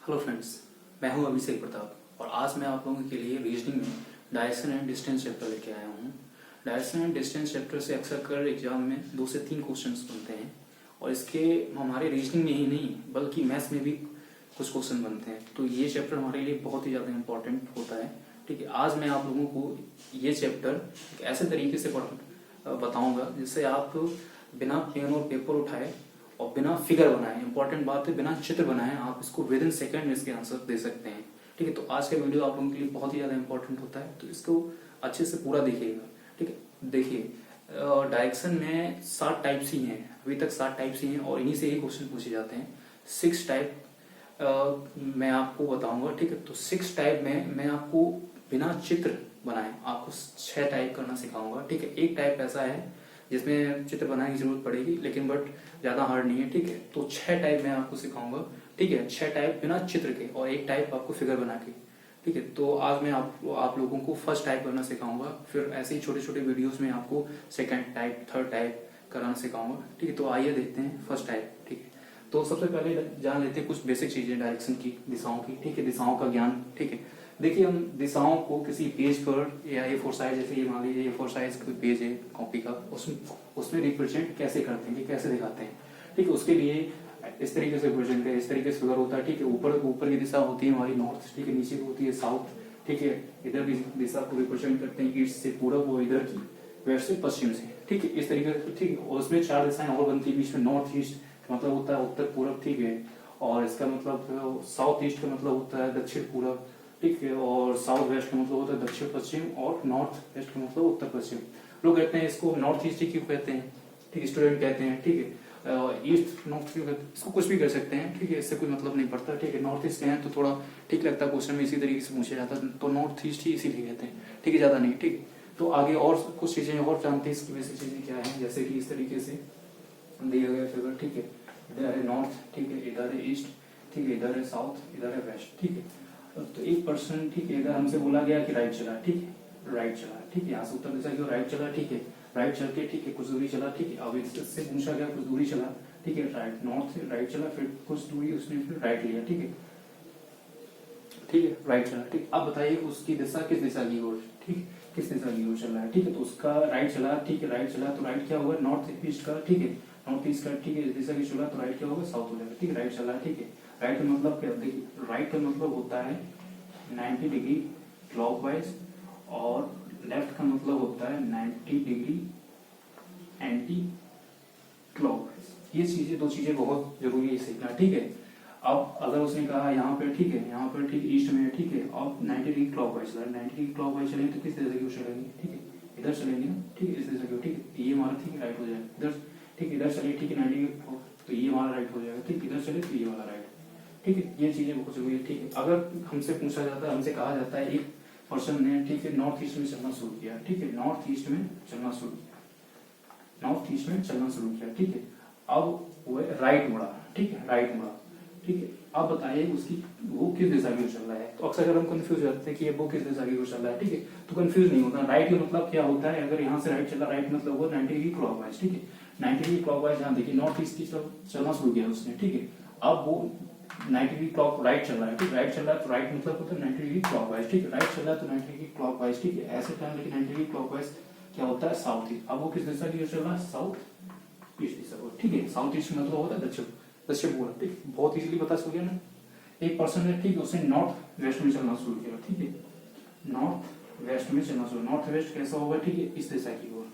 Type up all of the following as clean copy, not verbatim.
Hello friends, मैं हूं अभिषेक प्रताप और आज मैं आप लोगों के लिए रीजनिंग में डायरेक्शन एंड डिस्टेंस चैप्टर लेके आया हूं। डायरेक्शन एंड डिस्टेंस चैप्टर से अक्सर कर एग्जाम में 2 से 3 क्वेश्चंस बनते हैं और इसके हमारे रीजनिंग में ही नहीं बल्कि मैथ्स में भी कुछ क्वेश्चन बनते हैं। तो ये चैप्टर हमारे लिए बहुत ही ज़्यादा इंपॉर्टेंट होता है। ठीक है, आज मैं आप लोगों को ये चैप्टर एक ऐसे तरीके से बताऊँगा जिससे आप बिना पेन और पेपर उठाए और बिना फिगर बनाए, इंपॉर्टेंट बात है बिना चित्र बनाए, आप इसको विद इन सेकेंड इसके आंसर दे सकते हैं। ठीक है, तो आज का वीडियो आप लोगों के लिए बहुत ही ज़्यादा इंपॉर्टेंट होता है, तो इसको अच्छे से पूरा देखिएगा। ठीक है, देखिए डायरेक्शन में 7 टाइप्स ही हैं, अभी तक 7 टाइप्स ही हैं और इन्हीं से ही क्वेश्चन पूछे जाते हैं। 6 टाइप मैं आपको बताऊंगा। ठीक है, तो 6 टाइप में मैं आपको बिना चित्र बनाए आपको 6 टाइप करना सिखाऊंगा। ठीक है, एक टाइप ऐसा है जिसमें चित्र बनाने की जरूरत पड़ेगी लेकिन बट ज्यादा हार्ड नहीं है। ठीक है, तो 6 टाइप मैं आपको सिखाऊंगा। ठीक है, 6 टाइप बिना चित्र के और एक टाइप आपको फिगर बना के। ठीक है, तो आज मैं आप लोगों को फर्स्ट टाइप करना सिखाऊंगा, फिर ऐसे ही छोटे छोटे वीडियोस में आपको सेकंड टाइप, थर्ड टाइप कराना सिखाऊंगा। ठीक है, तो आइए देखते हैं फर्स्ट टाइप। ठीक है, तो सबसे पहले जान लेते हैं कुछ बेसिक चीजें डायरेक्शन की, दिशाओं की। ठीक है, दिशाओं का ज्ञान। ठीक है, देखिए हम दिशाओं को किसी पेज पर या A4 साइज, जैसे ये मान लीजिए A4 साइज कोई पेज है कॉपी का, उसमें रिप्रेजेंट कैसे करते हैं, कैसे दिखाते हैं। ठीक है, उसके लिए इस तरीके से रिप्रेजेंट करें, इस तरीके से फिगर होता है। ठीक है, ऊपर की दिशा होती है हमारी नॉर्थ। ठीक है, नीचे की होती है साउथ। ठीक है, इधर की दिशा को रिप्रेजेंट करते हैं ईस्ट से पूरब और इधर की वेस्ट से पश्चिम से। ठीक है, इस तरीके से। ठीक है, और उसमें 4 दिशाएं और बनती है बीच में। नॉर्थ ईस्ट मतलब होता है उत्तर पूरब। ठीक है, और इसका मतलब साउथ ईस्ट का मतलब होता है दक्षिण पूरब। ठीक है, और साउथ वेस्ट का मतलब होता है दक्षिण पश्चिम और नॉर्थ वेस्ट का मतलब उत्तर पश्चिम। लोग कहते हैं इसको नॉर्थ ईस्ट क्यों कहते हैं। ठीक, स्टूडेंट कहते हैं। ठीक है, ईस्ट नॉर्थ क्यों कहते हैं, इसको कुछ भी कर सकते हैं। ठीक है, इससे कोई मतलब नहीं पड़ता। ठीक है, नॉर्थ ईस्ट हैं तो थोड़ा ठीक लगता है, क्वेश्चन में इसी तरीके से पूछा जाता है तो नॉर्थ ईस्ट ही इसीलिए कहते हैं। ठीक है, ज्यादा नहीं। ठीक, तो आगे और कुछ चीजें और जानते हैं इसकी बेसिक चीजें क्या है, जैसे कि इस तरीके से दिया गया फिगर। ठीक है, इधर है नॉर्थ। ठीक है, इधर है ईस्ट। ठीक है, इधर है साउथ, इधर है वेस्ट। ठीक है, तो एक पर्सन, ठीक है, इधर हमसे बोला गया कि राइट चला। ठीक है, राइट चला। ठीक है, यहाँ से उत्तर दिशा की ओर राइट चला। ठीक है, राइट चल के ठीक है कुछ दूरी चला। ठीक है, अब इससे पूछा गया कुछ दूरी चला। ठीक है, राइट नॉर्थ से राइट चला, फिर कुछ दूरी उसने फिर राइट लिया। ठीक है, ठीक है, राइट चला। ठीक, अब बताइए उसकी दिशा किस दिशा की ओर, ठीक किस दिशा की ओर चल रहा है। ठीक है, तो उसका राइट चला। ठीक है, राइट चला तो राइट क्या होगा, नॉर्थ ईस्ट का। ठीक है, नॉर्थ ईस्ट का। ठीक है, इस दिशा की चला तो राइट क्या होगा, साउथ हो जाएगा। ठीक है, राइट चला। ठीक है, राइट का मतलब क्या, देखिए राइट का मतलब होता है 90 डिग्री क्लॉकवाइज और लेफ्ट का मतलब होता है 90 डिग्री एंटी क्लॉकवाइज। ये चीजें, 2 चीजें बहुत जरूरी है सीखना। ठीक है, अब अगर उसने कहा यहाँ पे, ठीक है, यहाँ पर ठीक ईस्ट में है। ठीक है, अब 90 डिग्री क्लॉकवाइज, 90 डिग्री क्लॉकवाइज चलेंगे तो किस दिशा की ओर चलेंगे, ठीक है, इधर चलेंगे ना। ठीक है, इस दिशा की ओर। ठीक है, ये हमारा ठीक राइट हो जाएगा इधर। ठीक है, इधर चलिए। ठीक है, 90 तो ये हमारा राइट हो जाएगा। ठीक, इधर चले तो ये वाला राइट। ठीक है, ये चीजें बहुत जरूरी है। ठीक है, अगर हमसे पूछा जाता है, हमसे कहा जाता है एक पर्सन ने, ठीक है, नॉर्थ ईस्ट में चलना शुरू किया। ठीक है, नॉर्थ ईस्ट में चलना शुरू किया, नॉर्थ ईस्ट में चलना शुरू किया। ठीक है, अब वो राइट मुड़ा। ठीक है, राइट मुड़ा। ठीक है, अब बताइए उसकी वो किस दिशा की ओर चल रहा है। तो अक्सर हम कंफ्यूज हो जाते हैं कि वो किस दिशा की ओर चल रहा है। ठीक है, तो कंफ्यूज नहीं होता। राइट का मतलब क्या होता है, अगर यहाँ से राइट चला, राइट मतलब हुआ 90 डिग्री क्लॉकवाइज। ठीक है, 90 डिग्री क्लॉकवाइज। यहाँ देखिए नॉर्थ ईस्ट की तरफ चलना शुरू किया उसने। ठीक है, अब वो 90 डिग्री क्लॉक राइट चल रहा है। ठीक, राइट चल रहा है तो राइट मतलब होता है 90 डिग्री क्लॉकवाइज। ठीक है, राइट चल रहा है तो 90 डिग्री क्लॉकवाइज। ठीक है, ऐसे टाइम लेकिन 90 डिग्री क्लॉकवाइज क्या होता है, साउथ ईस्ट। अब वो किस दिशा की ओर चल रहा है, साउथ ईस्ट दिशा को। ठीक है, साउथ ईस्ट मतलब होता है दक्षिण पूर्व। ठीक, बहुत इजीली पता चल गया ना। एक पर्सन है, ठीक है, उसने नॉर्थ वेस्ट में चलना शुरू किया। ठीक है, नॉर्थ वेस्ट में चलना शुरू। नॉर्थ वेस्ट कैसा होगा, ठीक है, इस दिशा की ओर।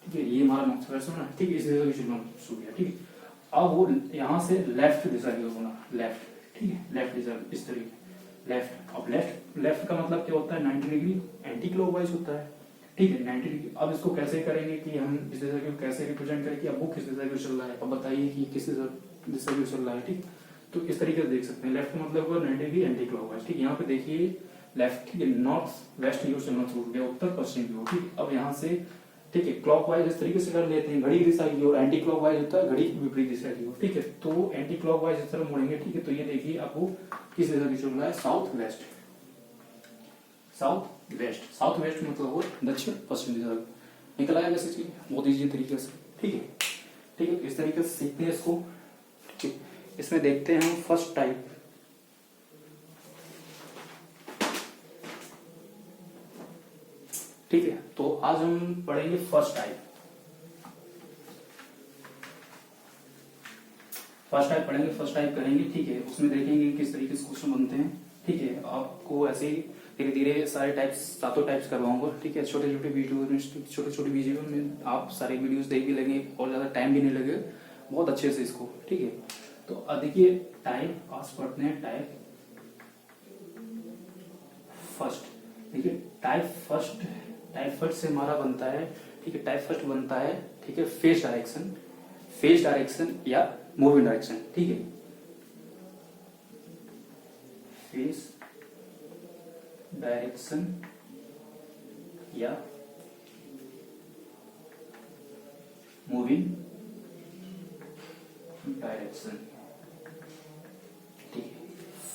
ठीक है, ये हमारा नॉर्थ वेस्ट होना। ठीक है, इस दिशा की चलना शुरू किया। ठीक है, अब वो यहाँ से लेफ्ट दिशा की ओर होना, लेफ्ट। ठीक है, लेफ्ट दिशा इस तरीके लेफ्ट। अब लेफ्ट का मतलब क्या होता है, 90 डिग्री एंटी क्लॉकवाइज होता है। ठीक है, 90 डिग्री। अब इसको कैसे करेंगे कि हम इस दिशा को कैसे रिप्रेजेंट करें कि अब वो किस दिशा की ओर चल रहा है। अब बताइए कि किस दिशा की ओर चल रहा है। ठीक, तो इस तरीके से देख सकते हैं। लेफ्ट का मतलब होगा 90 डिग्री एंटी क्लॉकवाइज। ठीक, यहाँ पे देखिए लेफ्ट, ठीक है, नॉर्थ वेस्ट की ओर चलना शुरू किया, उत्तर पश्चिम की ओर। ठीक, अब यहाँ से, ठीक है, क्लॉकवाइज इस तरीके से कर लेते हैं, घड़ी की दिशा की ओर। एंटी क्लॉकवाइज होता है घड़ी की विपरीत दिशा की ओर। ठीक है, तो एंटी क्लॉकवाइज इस तरफ मुड़ेंगे। ठीक है, तो ये देखिए आपको किस दिशा की चल रहा है, south west. South west, south west मतलब वो दक्षिण पश्चिम दिशा निकल आया वैसे चीज बहुत ईजी तरीके से। ठीक है, ठीक है, इस तरीके से सीखते हैं इसको। ठीक है, इसमें देखते हैं हम फर्स्ट टाइप। ठीक है, तो आज हम पढ़ेंगे फर्स्ट टाइप। फर्स्ट टाइप पढ़ेंगे, फर्स्ट टाइप करेंगे, ठीक है। उसमें देखेंगे किस तरीके से क्वेश्चन बनते हैं, ठीक है। आपको ऐसे ही धीरे धीरे सारे टाइप्स, सातों टाइप्स करवाऊंगा, ठीक है। छोटे छोटे वीडियो में आप सारे वीडियोस देख भी लेंगे और ज्यादा टाइम भी नहीं लगेगा, बहुत अच्छे से इसको, ठीक है। तो देखिए टाइप, आज पढ़ते हैं टाइप फर्स्ट। देखिए टाइप फर्स्ट से हमारा बनता है, ठीक है। टाइप फर्स्ट बनता है, ठीक है, फेस डायरेक्शन या मूविंग डायरेक्शन, ठीक है। फेस डायरेक्शन या मूविंग डायरेक्शन, ठीक है।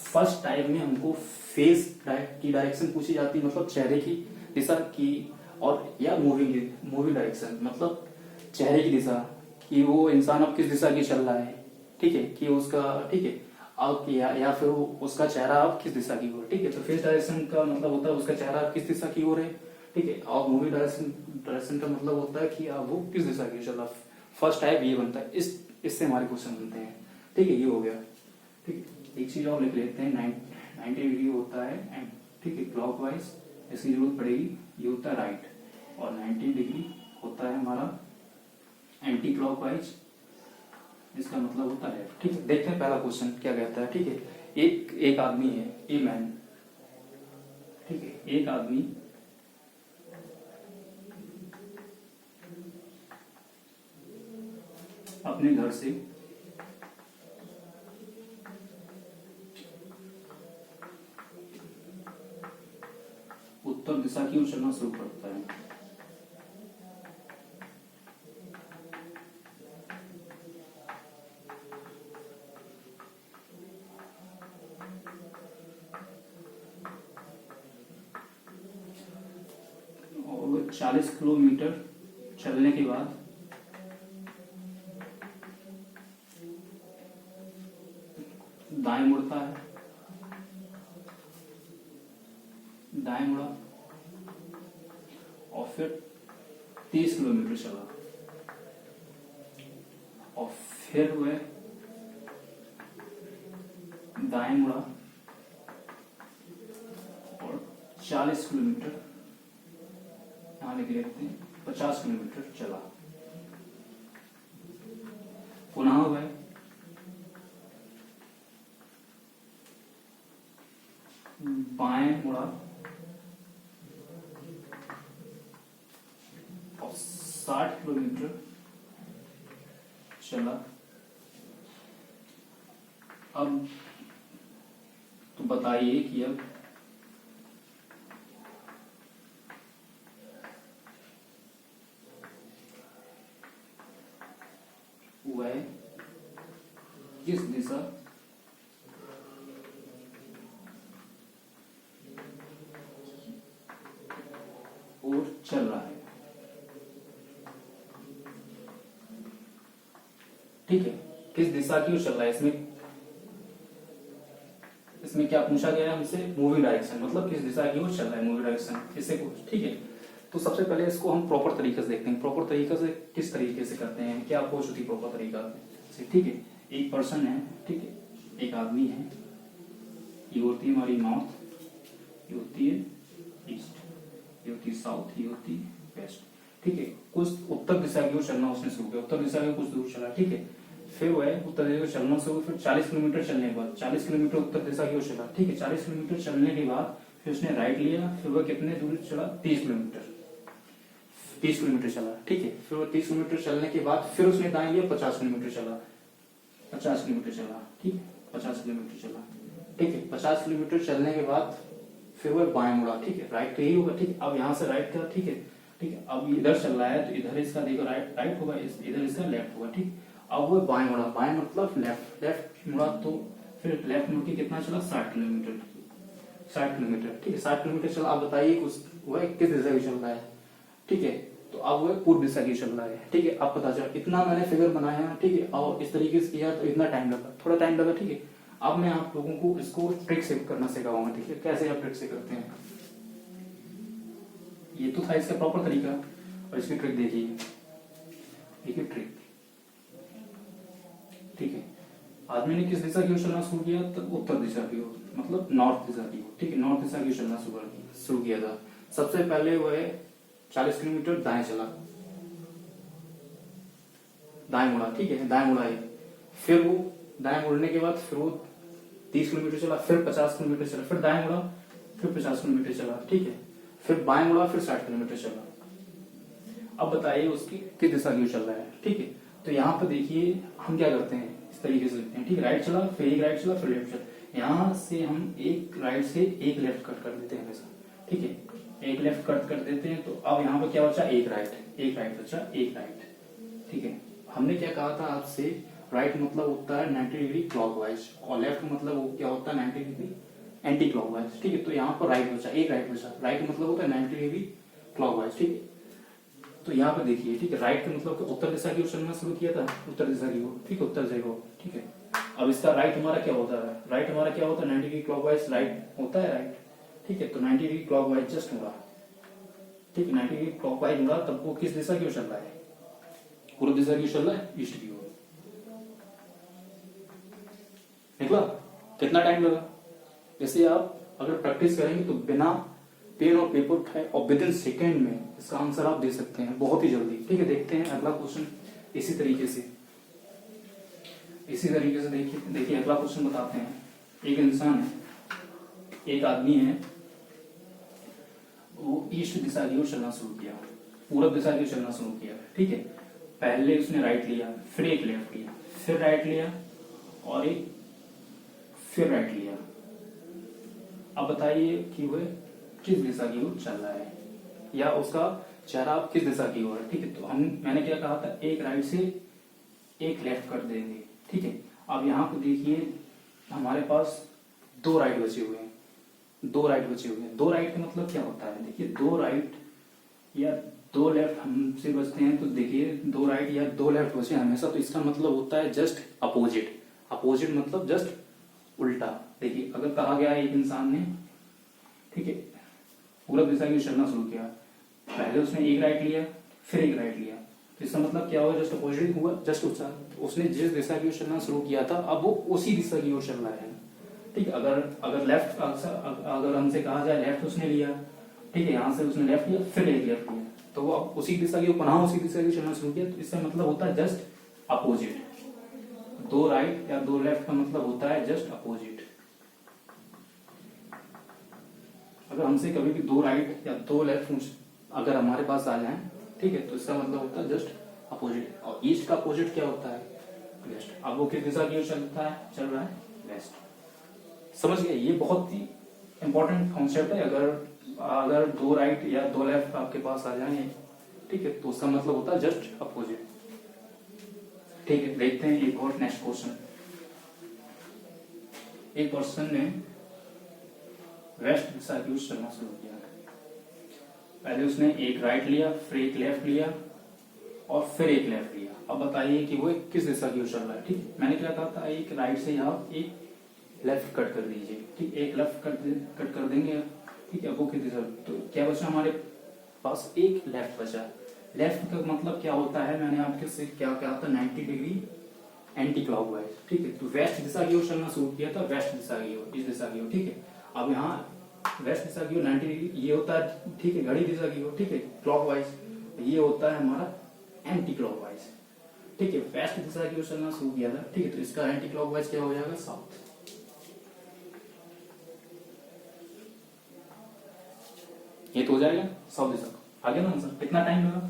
फर्स्ट टाइप में हमको फेस की डायरेक्शन पूछी जाती है, मतलब चेहरे की दिशा की, और या मूविंग डायरेक्शन मतलब चेहरे की दिशा, कि वो इंसान अब किस दिशा की चल रहा है, ठीक है, कि उसका, ठीक है, अब या फिर उसका चेहरा अब किस दिशा की ओर, ठीक है। तो फेस डायरेक्शन का मतलब होता है उसका चेहरा किस दिशा की ओर है, ठीक है। और मूविंग डायरेक्शन का मतलब होता है कि अब वो किस दिशा की चल रहा है। फर्स्ट टाइप ये बनता है, इससे हमारे क्वेश्चन बनते हैं, ठीक है। ये हो गया, ठीक है। एक चीज और लिख लेते हैं, 90 डिग्री होता है, ठीक है, क्लॉकवाइज, इसकी जरूरत पड़ेगी, ये होता है राइट। और 90 डिग्री होता है हमारा एंटी क्लॉकवाइज, इसका मतलब होता है, ठीक है। देखते हैं पहला क्वेश्चन क्या कहता है, ठीक है। एक आदमी है, ए मैन, ठीक है। एक आदमी अपने घर से उत्तर दिशा की ओर चलना शुरू करता है। और 40 किलोमीटर चलने के बाद दाएं मुड़ता है, दाएं मुड़ा और फिर 30 किलोमीटर चला, और फिर वह दाएं मुड़ा और 40 किलोमीटर, यहां लिख लेते हैं 50 किलोमीटर चला। पुनः वह बाएं मुड़ा और 60 किलोमीटर चला। अब तो बताइए कि अब वह किस दिशा और चल रहा है, ठीक है। किस दिशा की ओर चल रहा है, इसमें क्या पूछा गया है हमसे, मूविंग डायरेक्शन, मतलब किस दिशा की ओर चल रहा है, मूविंग डायरेक्शन इससे कुछ, ठीक है। तो सबसे पहले इसको हम प्रॉपर तरीके से देखते हैं। प्रॉपर तरीके से किस तरीके से करते हैं, क्या अप्रोच होती है प्रॉपर तरीका से, ठीक है। एक पर्सन है, ठीक है, एक आदमी है, ये होती है हमारी नॉर्थ, ये होती है ईस्ट, ये होती है साउथ, ये होती है वेस्ट, ठीक है। कुछ उत्तर दिशा की ओर चलना उसने शुरू किया, उत्तर दिशा के कुछ दूर चला, ठीक है। फिर वह उत्तर दिशा की चलना शुरू, फिर 40 किलोमीटर चलने के बाद 40 किलोमीटर उत्तर दिशा की ओर चला, ठीक है। 40 किलोमीटर चलने के बाद फिर उसने राइट लिया, फिर वह कितने दूर चला, 30 किलोमीटर चला, ठीक है। फिर वो 30 किलोमीटर चलने के बाद फिर उसने दाएं लिया, 50 किलोमीटर चला, 50 किलोमीटर चला, ठीक है, 50 किलोमीटर चला, ठीक है। 50 किलोमीटर चलने के बाद फिर वह बाएं मुड़ा, ठीक है। राइट तो यही होगा, ठीक है। अब यहाँ से राइट का, ठीक है, ठीक है। अब इधर चल रहा है तो इधर इसका देखो राइट होगा, इधर इसका लेफ्ट होगा, ठीक। अब वो बाएं मुड़ा, बाएं मतलब लेफ्ट मुड़ा, तो फिर लेफ्ट मुड़ के कितना चला, 60 किलोमीटर, ठीक है। 60 किलोमीटर चला। अब बताइए वह किस दिशा की चल रहा है, ठीक है। तो अब वह पूर्व दिशा की चल रहा है, ठीक है। अब पता चला, इतना मैंने फिगर बनाया, ठीक है, और इस तरीके से किया तो इतना टाइम लगा, थोड़ा टाइम लगा, ठीक है। अब मैं आप लोगों को इसको ट्रिक से करना सिखाऊंगा, ठीक है। कैसे आप ट्रिक से करते हैं, ये तो था इसका प्रॉपर तरीका। और इसकी ट्रिक देखिए, देखिए ट्रिक, ठीक है। आदमी ने किस दिशा की ओर चलना शुरू किया? तो उत्तर दिशा की ओर, मतलब नॉर्थ दिशा की ओर, ठीक है। नॉर्थ दिशा की ओर चलना शुरू किया था। सबसे पहले वह 40 किलोमीटर दाएं चला, दाएं मुड़ा, ठीक है, दाएं मुड़ा। फिर वो दाएं मुड़ने के बाद फिर वो 30 किलोमीटर चला, फिर 50 किलोमीटर चला, फिर दाएं मुड़ा, फिर 50 किलोमीटर चला, ठीक है। फिर बाएं मुड़ा, फिर 60 किलोमीटर चला। अब बताइए उसकी किस दिशा की ओर चल रहा है, ठीक है। तो यहाँ पे देखिए हम क्या करते हैं, इस तरीके से लिखते हैं, ठीक है। राइट चला, फिर एक राइट चला, फिर लेफ्ट चला। यहाँ से हम एक राइट से एक लेफ्ट कट कर देते हैं हमेशा, ठीक है। एक लेफ्ट कट कर देते हैं। तो अब यहाँ पे क्या बचा? एक राइट बचा, एक राइट, ठीक है। हमने क्या कहा था आपसे, राइट मतलब होता है 90 डिग्री क्लॉकवाइज और लेफ्ट मतलब वो क्या होता है 90 डिग्री एंटी क्लॉकवाइज, ठीक है। तो यहाँ पर राइट बचा, एक राइट बचा। राइट मतलब होता है 90 डिग्री क्लॉकवाइज, ठीक है। तो यहाँ पे देखिए, ठीक है, राइट का मतलब उत्तर दिशा की ओर चलना शुरू किया था, उत्तर दिशा की ओर, ठीक है, उत्तर दिशा की ओर, ठीक है। अब इसका राइट हमारा क्या होता है? राइट हमारा क्या होता है? 90 डिग्री क्लॉकवाइज राइट होता है, राइट, ठीक है। तो 90 डिग्री क्लॉकवाइज जस्ट मुड़ा, ठीक है, 90 डिग्री क्लॉकवाइज मुड़ा। तब वो किस दिशा की ओर चल रहा है? पूर्व दिशा की ओर चल रहा है, ईस्ट की ओर। निकला? कितना टाइम लगा? जैसे आप अगर प्रैक्टिस करेंगे तो बिना पेन और पेपर उठाए और विद इन सेकेंड में इसका आंसर आप दे सकते हैं, बहुत ही जल्दी, ठीक है। देखते हैं अगला क्वेश्चन इसी तरीके से देखिए अगला क्वेश्चन बताते हैं। एक इंसान है, एक आदमी है, वो ईस्ट दिशा की ओर चलना शुरू किया, पूरब दिशा की ओर चलना शुरू किया, ठीक है। पहले उसने राइट लिया, फिर एक लेफ्ट लिया, फिर राइट लिया और एक फिर राइट लिया। अब बताइए कि वह किस दिशा की ओर चल रहा है, या उसका चेहरा किस दिशा की ओर है, ठीक है। तो मैंने क्या कहा था, एक राइट से एक लेफ्ट कर देंगे, ठीक है। अब यहाँ पे देखिए हमारे पास दो राइट बचे हुए हैं, दो राइट का मतलब क्या होता है? देखिए दो राइट या दो लेफ्ट हमसे बचते हैं, तो देखिए दो राइट या दो लेफ्ट बचे हमेशा, तो इसका मतलब होता है जस्ट अपोजिट। अपोजिट मतलब जस्ट उल्टा। देखिए अगर कहा गया है एक इंसान ने, ठीक है, पूरब दिशा की ओर चलना शुरू किया, पहले उसने एक राइट लिया, फिर एक राइट लिया, तो इसका मतलब क्या हुआ? जस्ट अपोजिट हुआ, जस्ट उसने जिस दिशा की ओर चलना शुरू किया था अब वो उसी दिशा की ओर चल रहा है, ठीक है। अगर लेफ्ट, अगर हमसे कहा जाए लेफ्ट उसने लिया, ठीक है, यहाँ से उसने लेफ्ट लिया, फिर एक लेफ्ट लिया, तो वो अब उसी दिशा की पुनः उसी दिशा की चलना शुरू किया, तो इसका मतलब होता है जस्ट अपोजिट। दो राइट या दो लेफ्ट का मतलब होता है जस्ट अपोजिट। अगर हमसे कभी भी दो राइट या दो लेफ्ट अगर हमारे पास आ जाए, ठीक है, तो इसका मतलब होता है जस्ट अपोजिट। और ईस्ट का अपोजिट क्या होता है? वेस्ट। अब वो किस दिशा की ओर चल रहा है? वेस्ट। समझ गए? ये बहुत ही इंपॉर्टेंट कॉन्सेप्ट है। अगर दो राइट या दो लेफ्ट आपके पास आ जाए, ठीक है, तो उसका मतलब होता है जस्ट अपोजिट, ठीक है। देखते हैं एक और नेक्स्ट क्वेश्चन। एक पर्सन ने वेस्ट दिशा की ओर चलना शुरू किया, पहले उसने एक राइट लिया, फिर एक लेफ्ट लिया और फिर एक लेफ्ट लिया। अब बताइए कि वो किस दिशा की ओर चल रहा है, ठीक। मैंने क्या कहा था, एक राइट से यहाँ एक लेफ्ट कट कर दीजिए, ठीक, एक लेफ्ट कट कर देंगे, ठीक है। वो किस दिशा, तो क्या बचा हमारे पास? एक लेफ्ट बचा। लेफ्ट का मतलब क्या होता है? मैंने आपके से क्या कहा था, 90 डिग्री एंटी क्लॉकवाइज, ठीक है। तो वेस्ट दिशा की ओर चलना शुरू किया था, वेस्ट दिशा की ओर, इस दिशा की ओर, ठीक है। अब यहाँ वेस्ट दिशा की ओर 90 डिग्री ये होता है, ठीक है, घड़ी दिशा की ओर, ठीक है, क्लॉकवाइज। ये होता है हमारा एंटी क्लॉकवाइज, ठीक है। वेस्ट दिशा की ओर चलना शुरू किया था, ठीक है, तो इसका एंटी क्लॉकवाइज क्या हो जाएगा? साउथ। ये तो हो जाएगा साउथ दिशा। आगे ना आंसर कितना टाइम लगा?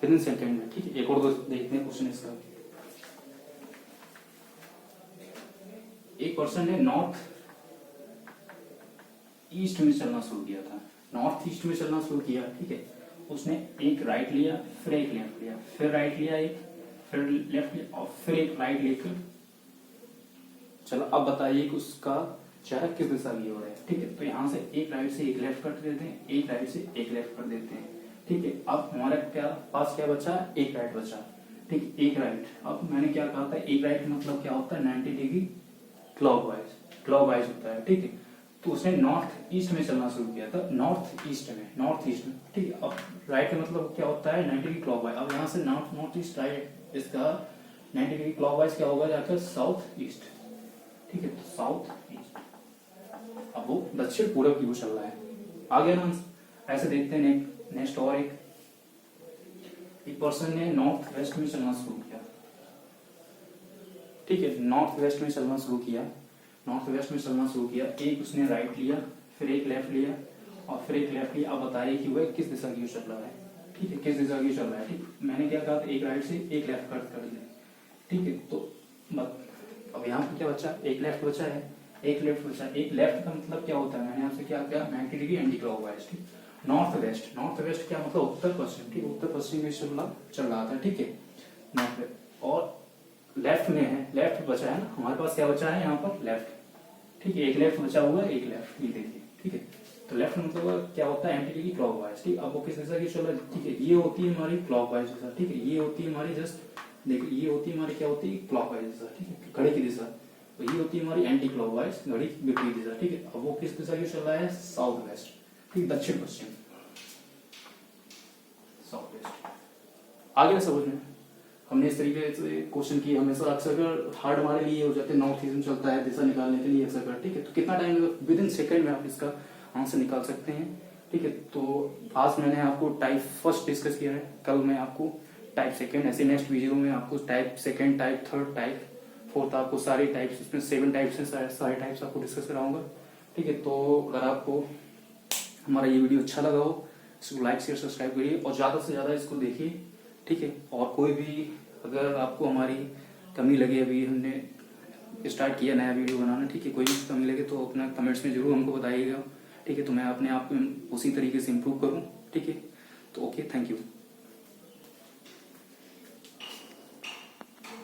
कितने सेकंड में, ठीक है। एक और देखते हैं क्वेश्चन इसका। एक पर्सन ने नॉर्थ ईस्ट में चलना शुरू किया था, नॉर्थ ईस्ट में चलना शुरू किया, ठीक है। उसने एक राइट लिया, फिर एक लेफ्ट लिया, फिर राइट लिया एक, फिर लेफ्ट लिया और फिर एक राइट लेकर चलो। अब बताइए कि उसका चेहरा किस दिशा की ओर है, ठीक है। तो यहाँ से एक राइट से एक लेफ्ट कर देते हैं, एक राइट से एक लेफ्ट कर देते हैं, ठीक है। अब हमारे पास क्या बचा? एक राइट बचा, ठीक, एक राइट। अब मैंने क्या कहा था, एक राइट मतलब क्या होता है? 90 डिग्री क्लॉकवाइज होता है, ठीक है। तो उसने नॉर्थ ईस्ट में चलना शुरू किया था, नॉर्थ ईस्ट में, ठीक है। अब राइट का मतलब क्या होता है 90 डिग्री क्लॉकवाइज। अब यहाँ से नॉर्थ ईस्ट राइट, इसका 90 डिग्री क्लॉकवाइज क्या होगा जाकर साउथ ईस्ट, ठीक है, तो साउथ ईस्ट। अब वो दक्षिण पूर्व की ओर चल रहा है। आ गया ना। ऐसे देखते हैं नेक्स्ट और एक पर्सन ने नॉर्थ वेस्ट में चलना शुरू किया, ठीक है, नॉर्थ वेस्ट में चलना शुरू किया। एक उसने राइट लिया, फिर एक लेफ्ट लिया और फिर एक लेफ्ट लिया। अब बताइए कि वह किस दिशा की ओर चल रहा है, ठीक है, किस दिशा की ओर चल रहा है। ठीक, मैंने क्या कहा था, एक राइट से एक लेफ्ट कर दिया, ठीक है। तो अब यहाँ पर क्या बचा, एक लेफ्ट बचा है। एक लेफ्ट का मतलब क्या होता है, मैंने आपसे क्या किया 90 डिग्री एंटी क्लॉकवाइज, ठीक। नॉर्थ वेस्ट क्या मतलब उत्तर पश्चिम, ठीक, उत्तर पश्चिम में चल रहा था, ठीक है, नॉर्थ वेस्ट। और लेफ्ट में है, लेफ्ट बचा है ना हमारे पास, क्या बचा है यहाँ पर लेफ्ट, ठीक है, एक लेफ्ट बचा हुआ है, एक लेफ्ट, ये देखिए, ठीक है। तो लेफ्ट मतलब क्या होता है एंटी डिग्री क्लॉकवाइज, ठीक। अब वो किस दिशा की चल रहा है, ठीक है, ये होती है हमारी क्लॉकवाइज दिशा, ठीक है, ये होती है हमारी जस्ट देखिए, ये होती है हमारी क्या होती है क्लॉकवाइज दिशा, ठीक है, घड़ी की दिशा। तो ये होती है हमारी एंटी क्लॉकवाइज, घड़ी की विपरीत दिशा, ठीक है। अब वो किस दिशा की चल रहा है साउथ वेस्ट, ठीक, दक्षिण पश्चिम, साउथ वेस्ट। आगे समझ में हमने इस तरीके से क्वेश्चन किए। हमेशा अक्सर हार्ड हमारे लिए हो जाते हैं, नॉर्थ ईस्ट में चलता है दिशा निकालने के लिए अक्सर, ठीक है। तो कितना टाइम लगेगा, विद इन सेकेंड में आप इसका आंसर निकाल सकते हैं, ठीक है। तो आज मैंने आपको टाइप फर्स्ट डिस्कस किया है, कल मैं आपको टाइप सेकेंड, ऐसे नेक्स्ट वीडियो में आपको type second, type third, type fourth, आपको सारे टाइप्स, इसमें 7 टाइप्स हैं, सारे टाइप्स आपको डिस्कस कराऊंगा, ठीक है। तो अगर आपको हमारा ये वीडियो अच्छा लगा हो, इसको लाइक शेयर सब्सक्राइब करिए और ज्यादा से ज्यादा इसको देखिए, ठीक है। और कोई भी अगर आपको हमारी कमी लगे, अभी हमने स्टार्ट किया नया वीडियो बनाना, ठीक है, कोई भी कमी लगे तो अपना कमेंट्स में जरूर हमको बताइएगा, ठीक है। तो मैं अपने आप को उसी तरीके से इम्प्रूव करूँ, ठीक है। तो ओके, थैंक यू।